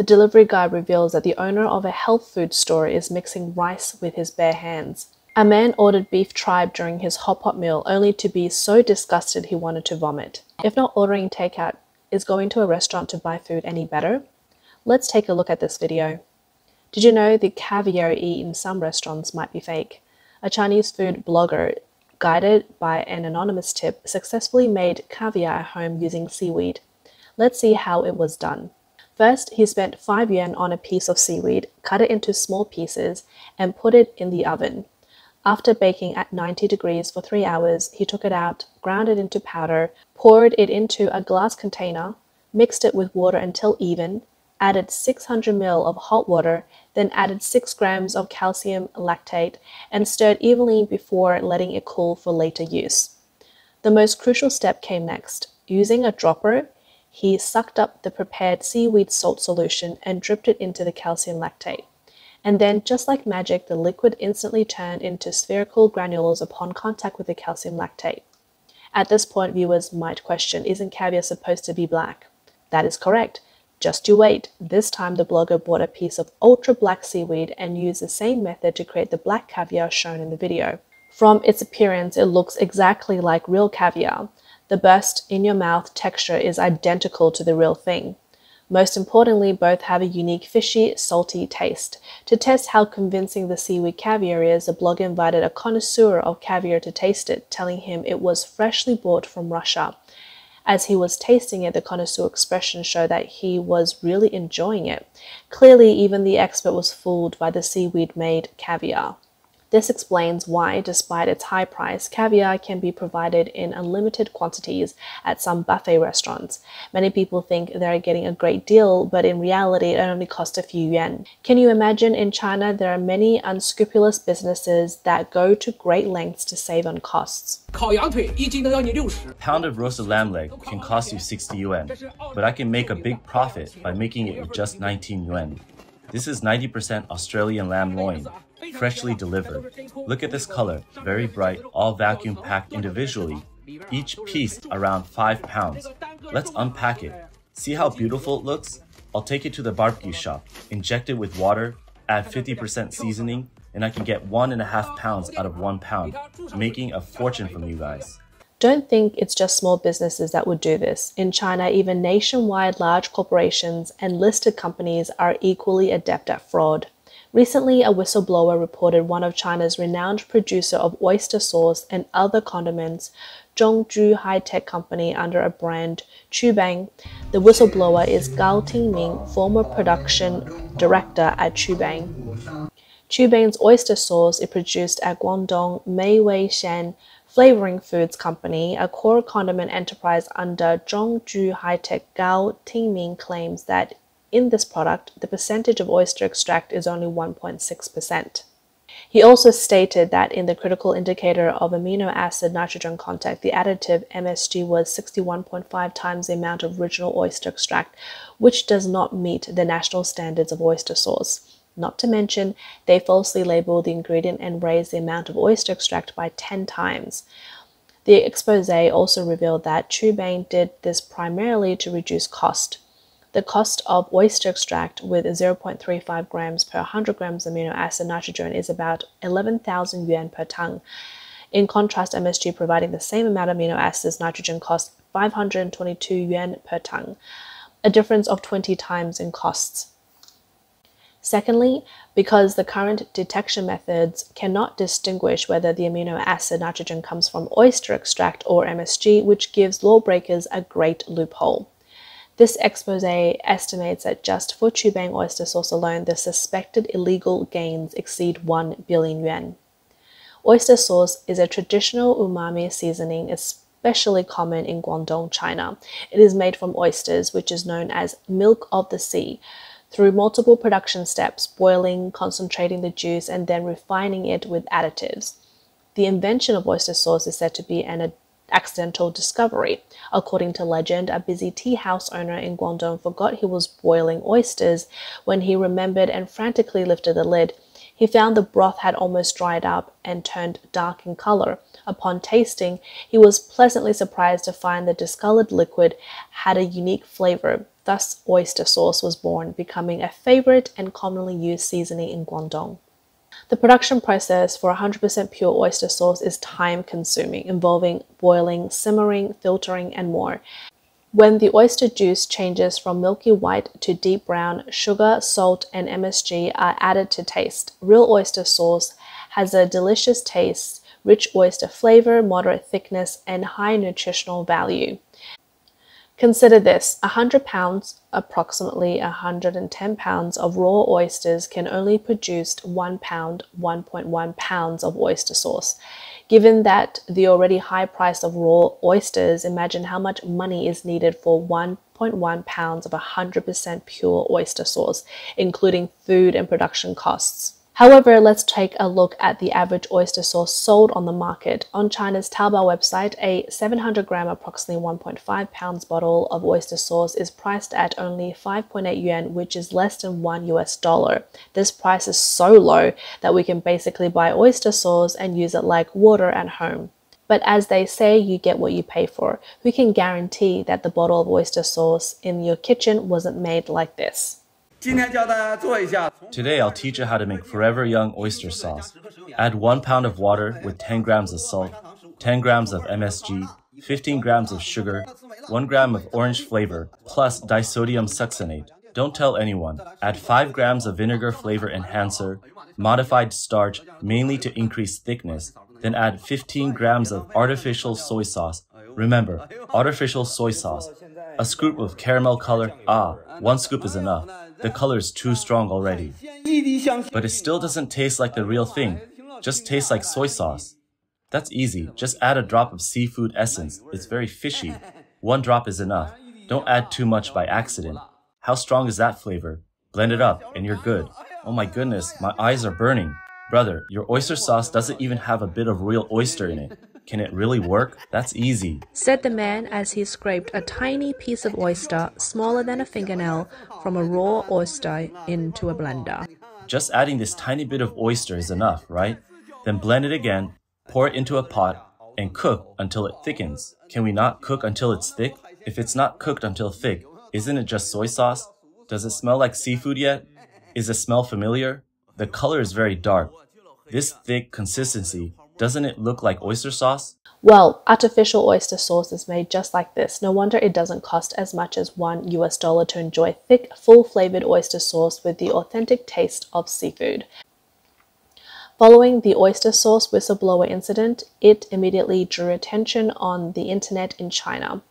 The delivery guy reveals that the owner of a health food store is mixing rice with his bare hands. A man ordered beef tripe during his hot pot meal only to be so disgusted he wanted to vomit. If not ordering takeout, is going to a restaurant to buy food any better? Let's take a look at this video. Did you know the caviar eaten in some restaurants might be fake? A Chinese food blogger, guided by an anonymous tip, successfully made caviar at home using seaweed. Let's see how it was done. First, he spent 5 yuan on a piece of seaweed, cut it into small pieces, and put it in the oven. After baking at 90 degrees for 3 hours, he took it out, ground it into powder, poured it into a glass container, mixed it with water until even, added 600 ml of hot water, then added 6 grams of calcium lactate, and stirred evenly before letting it cool for later use. The most crucial step came next. Using a dropper, he sucked up the prepared seaweed salt solution and dripped it into the calcium lactate. And then, just like magic, the liquid instantly turned into spherical granules upon contact with the calcium lactate. At this point, viewers might question, isn't caviar supposed to be black? That is correct. Just you wait. This time, the blogger bought a piece of ultra black seaweed and used the same method to create the black caviar shown in the video. From its appearance, it looks exactly like real caviar. The burst in your mouth texture is identical to the real thing. Most importantly, both have a unique fishy, salty taste. To test how convincing the seaweed caviar is, the blogger invited a connoisseur of caviar to taste it, telling him it was freshly brought from Russia. As he was tasting it, the connoisseur expression showed that he was really enjoying it. Clearly, even the expert was fooled by the seaweed-made caviar. This explains why, despite its high price, caviar can be provided in unlimited quantities at some buffet restaurants. Many people think they're getting a great deal, but in reality, it only costs a few yuan. Can you imagine in China, there are many unscrupulous businesses that go to great lengths to save on costs. A pound of roasted lamb leg can cost you 60 yuan, but I can make a big profit by making it with just 19 yuan. This is 90% Australian lamb loin, freshly delivered. Look at this color, very bright, all vacuum packed individually. Each piece around 5 pounds. Let's unpack it. See how beautiful it looks? I'll take it to the barbecue shop, inject it with water, add 50% seasoning, and I can get 1.5 pounds out of 1 pound, making a fortune from you guys. Don't think it's just small businesses that would do this. In China, even nationwide large corporations and listed companies are equally adept at fraud. Recently, a whistleblower reported one of China's renowned producer of oyster sauce and other condiments, Zhongzhu High-Tech Company, under a brand Chubang. The whistleblower is Gao Tingming, former production director at Chubang. Chubang's oyster sauce is produced at Guangdong Meiwei Shan Flavoring Foods Company, a core condiment enterprise under Zhongzhu High-Tech. Gao Tingming claims that in this product, the percentage of oyster extract is only 1.6%. He also stated that in the critical indicator of amino acid nitrogen contact, the additive MSG was 61.5 times the amount of original oyster extract, which does not meet the national standards of oyster sauce. Not to mention, they falsely labeled the ingredient and raised the amount of oyster extract by 10 times. The expose also revealed that Chubang did this primarily to reduce cost. The cost of oyster extract with 0.35 grams per 100 grams amino acid nitrogen is about 11,000 yuan per ton. In contrast, MSG providing the same amount of amino acids nitrogen costs 522 yuan per ton, a difference of 20 times in costs. Secondly, because the current detection methods cannot distinguish whether the amino acid nitrogen comes from oyster extract or MSG, which gives lawbreakers a great loophole. This expose estimates that just for Chubang oyster sauce alone, the suspected illegal gains exceed 1 billion yuan. Oyster sauce is a traditional umami seasoning, especially common in Guangdong, China. It is made from oysters, which is known as milk of the sea, through multiple production steps, boiling, concentrating the juice, and then refining it with additives. The invention of oyster sauce is said to be an accidental discovery. According to legend, a busy tea house owner in Guangdong forgot he was boiling oysters. When he remembered and frantically lifted the lid, he found the broth had almost dried up and turned dark in color. Upon tasting, he was pleasantly surprised to find the discolored liquid had a unique flavor. Thus, oyster sauce was born, becoming a favorite and commonly used seasoning in Guangdong. The production process for 100% pure oyster sauce is time-consuming, involving boiling, simmering, filtering, and more. When the oyster juice changes from milky white to deep brown, sugar, salt, and MSG are added to taste. Real oyster sauce has a delicious taste, rich oyster flavor, moderate thickness, and high nutritional value. Consider this: 100 pounds, approximately 110 pounds of raw oysters can only produce 1 pound, 1.1 pounds of oyster sauce. Given that the already high price of raw oysters, imagine how much money is needed for 1.1 pounds of 100% pure oyster sauce, including food and production costs. However, let's take a look at the average oyster sauce sold on the market. On China's Taobao website, a 700 gram, approximately 1.5 pounds bottle of oyster sauce is priced at only 5.8 yuan, which is less than $1. This price is so low that we can basically buy oyster sauce and use it like water at home. But as they say, you get what you pay for. Who can guarantee that the bottle of oyster sauce in your kitchen wasn't made like this? Today I'll teach you how to make forever young oyster sauce. Add 1 pound of water with 10 grams of salt, 10 grams of MSG, 15 grams of sugar, 1 gram of orange flavor, plus disodium succinate. Don't tell anyone. Add 5 grams of vinegar flavor enhancer, modified starch mainly to increase thickness. Then add 15 grams of artificial soy sauce. Remember, artificial soy sauce. A scoop of caramel color. 1 scoop is enough. The color is too strong already. But it still doesn't taste like the real thing. Just tastes like soy sauce. That's easy. Just add a drop of seafood essence. It's very fishy. 1 drop is enough. Don't add too much by accident. How strong is that flavor? Blend it up and you're good. Oh my goodness, my eyes are burning. Brother, your oyster sauce doesn't even have a bit of real oyster in it. Can it really work? That's easy, said the man as he scraped a tiny piece of oyster, smaller than a fingernail, from a raw oyster into a blender. Just adding this tiny bit of oyster is enough, right? Then blend it again, pour it into a pot, and cook until it thickens. Can we not cook until it's thick? If it's not cooked until thick, isn't it just soy sauce? Does it smell like seafood yet? Is the smell familiar? The color is very dark. This thick consistency, doesn't it look like oyster sauce? Well, artificial oyster sauce is made just like this. No wonder it doesn't cost as much as $1 to enjoy thick, full-flavored oyster sauce with the authentic taste of seafood. Following the oyster sauce whistleblower incident, it immediately drew attention on the internet in China.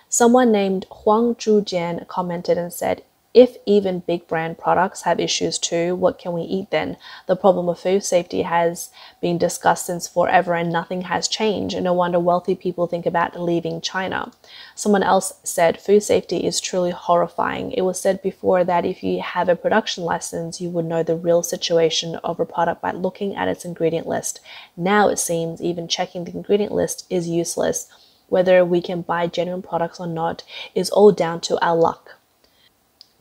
Someone named Huang Zhujian commented and said, "If even big brand products have issues too, what can we eat then? The problem of food safety has been discussed since forever and nothing has changed. No wonder wealthy people think about leaving China." Someone else said, "Food safety is truly horrifying. It was said before that if you have a production license, you would know the real situation of a product by looking at its ingredient list. Now it seems even checking the ingredient list is useless. Whether we can buy genuine products or not is all down to our luck."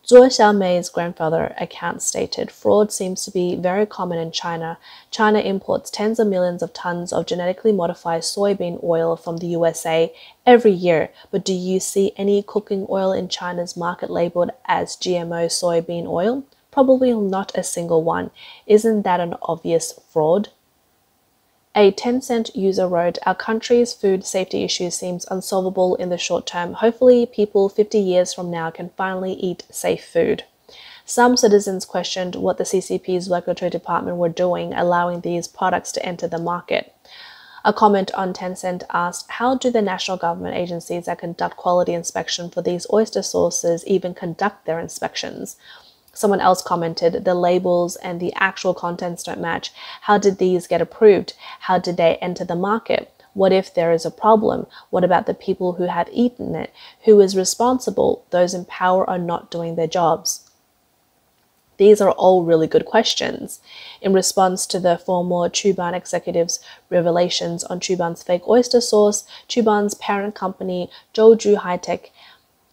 Zhuo Xiaomei's grandfather account stated, "Fraud seems to be very common in China. China imports tens of millions of tons of genetically modified soybean oil from the USA every year. But do you see any cooking oil in China's market labeled as GMO soybean oil? Probably not a single one. Isn't that an obvious fraud?" A Tencent user wrote, "Our country's food safety issue seems unsolvable in the short term. Hopefully, people 50 years from now can finally eat safe food." Some citizens questioned what the CCP's regulatory department were doing, allowing these products to enter the market. A comment on Tencent asked, "How do the national government agencies that conduct quality inspection for these oyster sauces even conduct their inspections?" Someone else commented, "The labels and the actual contents don't match. How did these get approved? How did they enter the market? What if there is a problem? What about the people who have eaten it? Who is responsible? Those in power are not doing their jobs." These are all really good questions. In response to the former Chuban executive's revelations on Chuban's fake oyster sauce, Chuban's parent company, Zhouju High-Tech,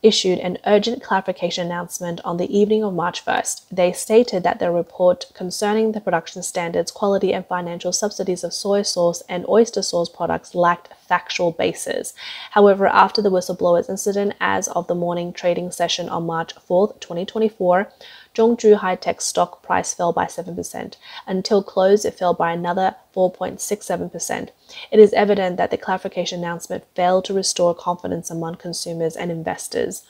issued an urgent clarification announcement on the evening of March 1st. They stated that their report concerning the production standards, quality, and financial subsidies of soy sauce and oyster sauce products lacked factual basis. However, after the whistleblower's incident, as of the morning trading session on March 4th, 2024, Zhongzhou High-Tech stock price fell by 7%. Until close, it fell by another 4.67%. It is evident that the clarification announcement failed to restore confidence among consumers and investors.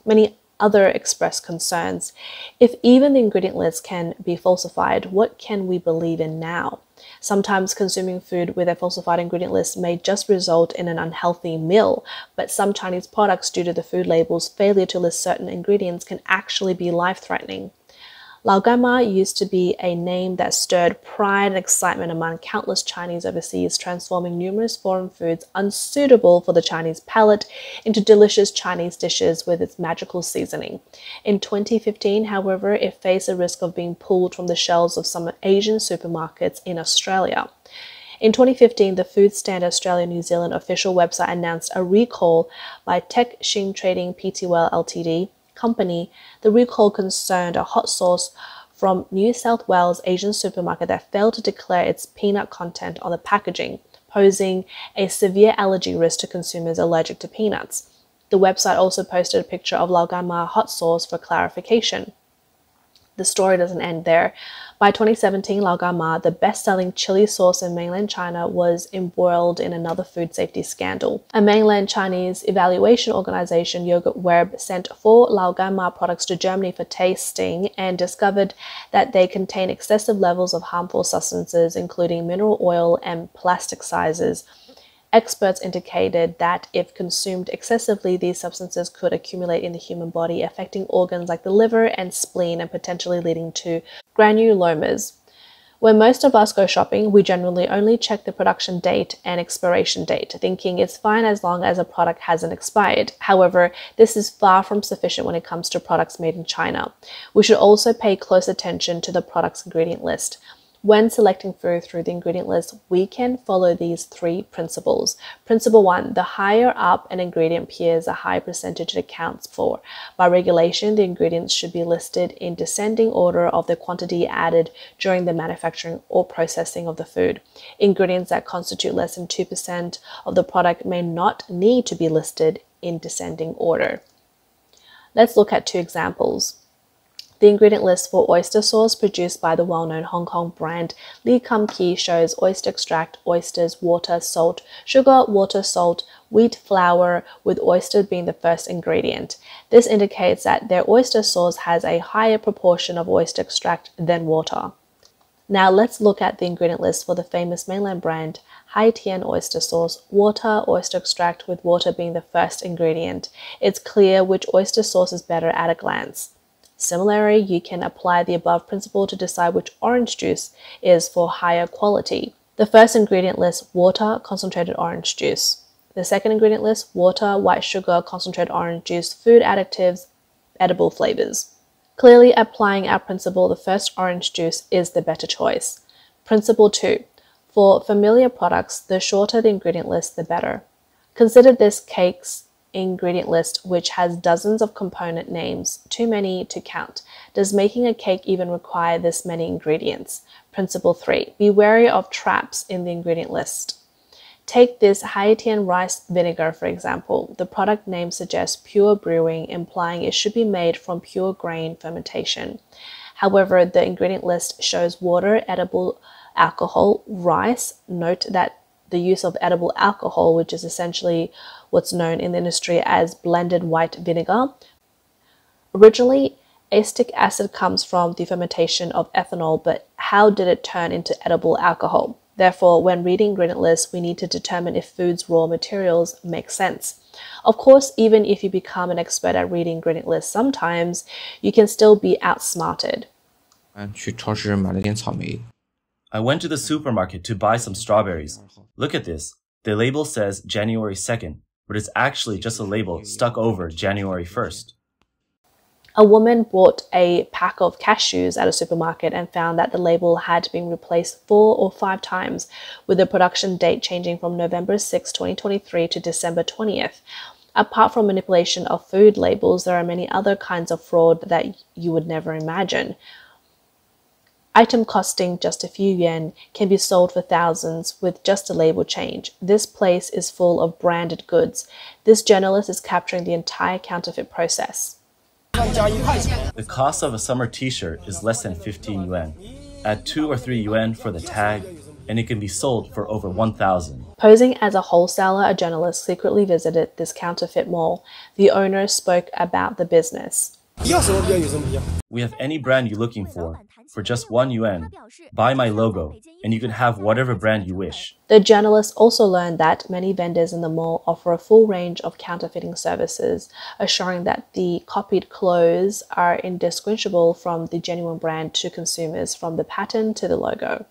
Many other expressed concerns. If even the ingredient list can be falsified, what can we believe in now? Sometimes consuming food with a falsified ingredient list may just result in an unhealthy meal, but some Chinese products, due to the food label's failure to list certain ingredients, can actually be life-threatening. Laogaima used to be a name that stirred pride and excitement among countless Chinese overseas, transforming numerous foreign foods unsuitable for the Chinese palate into delicious Chinese dishes with its magical seasoning. In 2015, however, it faced a risk of being pulled from the shelves of some Asian supermarkets in Australia. In 2015, the Food Standard Australia New Zealand official website announced a recall by Tech Xin Trading Pty Ltd company. The recall concerned a hot sauce from New South Wales Asian supermarket that failed to declare its peanut content on the packaging, posing a severe allergy risk to consumers allergic to peanuts. The website also posted a picture of Laogaima hot sauce for clarification. The story doesn't end there. By 2017, Laogaima, the best-selling chili sauce in mainland China, was embroiled in another food safety scandal. A mainland Chinese evaluation organization, Yogurt Web, sent 4 Laogaima products to Germany for tasting and discovered that they contain excessive levels of harmful substances, including mineral oil and plasticizers. Experts indicated that if consumed excessively, these substances could accumulate in the human body, affecting organs like the liver and spleen and potentially leading to granulomas. When most of us go shopping, we generally only check the production date and expiration date, thinking it's fine as long as a product hasn't expired. However, this is far from sufficient when it comes to products made in China. We should also pay close attention to the product's ingredient list. When selecting food through the ingredient list, we can follow these 3 principles. Principle 1, the higher up an ingredient appears, a higher percentage it accounts for. By regulation, the ingredients should be listed in descending order of the quantity added during the manufacturing or processing of the food. Ingredients that constitute less than 2% of the product may not need to be listed in descending order. Let's look at 2 examples. The ingredient list for oyster sauce produced by the well-known Hong Kong brand Lee Kum Kee shows oyster extract, oysters, water, salt, sugar, water, salt, wheat flour, with oyster being the first ingredient. This indicates that their oyster sauce has a higher proportion of oyster extract than water. Now let's look at the ingredient list for the famous mainland brand Hai Tian oyster sauce, water, oyster extract, with water being the first ingredient. It's clear which oyster sauce is better at a glance. Similarly, you can apply the above principle to decide which orange juice is for higher quality. The first ingredient lists water, concentrated orange juice. The second ingredient lists water, white sugar, concentrated orange juice, food additives, edible flavors. Clearly applying our principle, the first orange juice is the better choice. Principle 2. For familiar products, the shorter the ingredient list, the better. Consider this cake's ingredient list, which has dozens of component names, too many to count. Does making a cake even require this many ingredients? Principle 3. Be wary of traps in the ingredient list. Take this Haitian rice vinegar, for example. The product name suggests pure brewing, implying it should be made from pure grain fermentation. However, the ingredient list shows water, edible alcohol, rice. Note that the use of edible alcohol, which is essentially what's known in the industry as blended white vinegar. Originally, acetic acid comes from the fermentation of ethanol, but how did it turn into edible alcohol? Therefore, when reading ingredient lists, we need to determine if food's raw materials make sense. Of course, even if you become an expert at reading ingredient lists, sometimes you can still be outsmarted. 去超市买了点草莓。 I went to the supermarket to buy some strawberries. Look at this. The label says January 2nd, but it's actually just a label stuck over January 1st. A woman bought a pack of cashews at a supermarket and found that the label had been replaced 4 or 5 times, with the production date changing from November 6, 2023 to December 20th. Apart from manipulation of food labels, there are many other kinds of fraud that you would never imagine. Item costing just a few yuan can be sold for thousands with just a label change. This place is full of branded goods. This journalist is capturing the entire counterfeit process. The cost of a summer t-shirt is less than 15 yuan. Add 2 or 3 yuan for the tag, and it can be sold for over 1,000. Posing as a wholesaler, a journalist secretly visited this counterfeit mall. The owner spoke about the business. We have any brand you're looking for just 1 yuan. Buy my logo, and you can have whatever brand you wish. The journalist also learned that many vendors in the mall offer a full range of counterfeiting services, assuring that the copied clothes are indistinguishable from the genuine brand to consumers, from the pattern to the logo.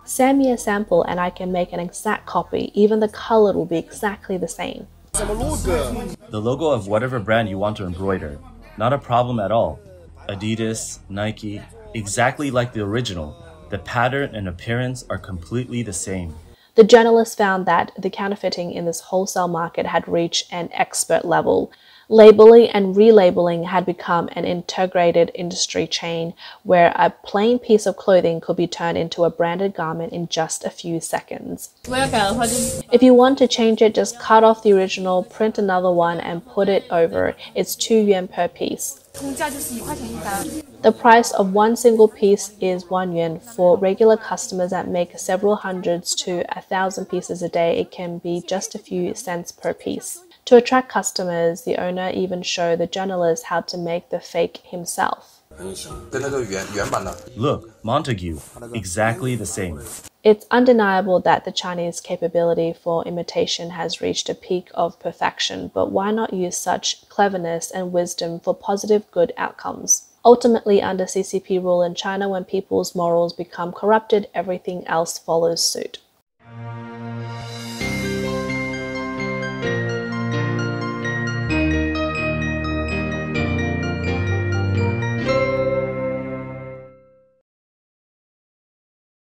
Send me a sample and I can make an exact copy. Even the color will be exactly the same. The logo of whatever brand you want to embroider. Not a problem at all. Adidas, Nike, exactly like the original. The pattern and appearance are completely the same. The journalist found that the counterfeiting in this wholesale market had reached an expert level. Labeling and relabeling had become an integrated industry chain where a plain piece of clothing could be turned into a branded garment in just a few seconds. If you want to change it, just cut off the original, print another one, and put it over. It's 2 yuan per piece. The price of one single piece is 1 yuan. For regular customers that make several hundreds to 1,000 pieces a day, it can be just a few cents per piece. To attract customers, the owner even showed the journalist how to make the fake himself. Look, Montague, exactly the same. It's undeniable that the Chinese capability for imitation has reached a peak of perfection, but why not use such cleverness and wisdom for positive good outcomes? Ultimately, under CCP rule in China, when people's morals become corrupted, everything else follows suit.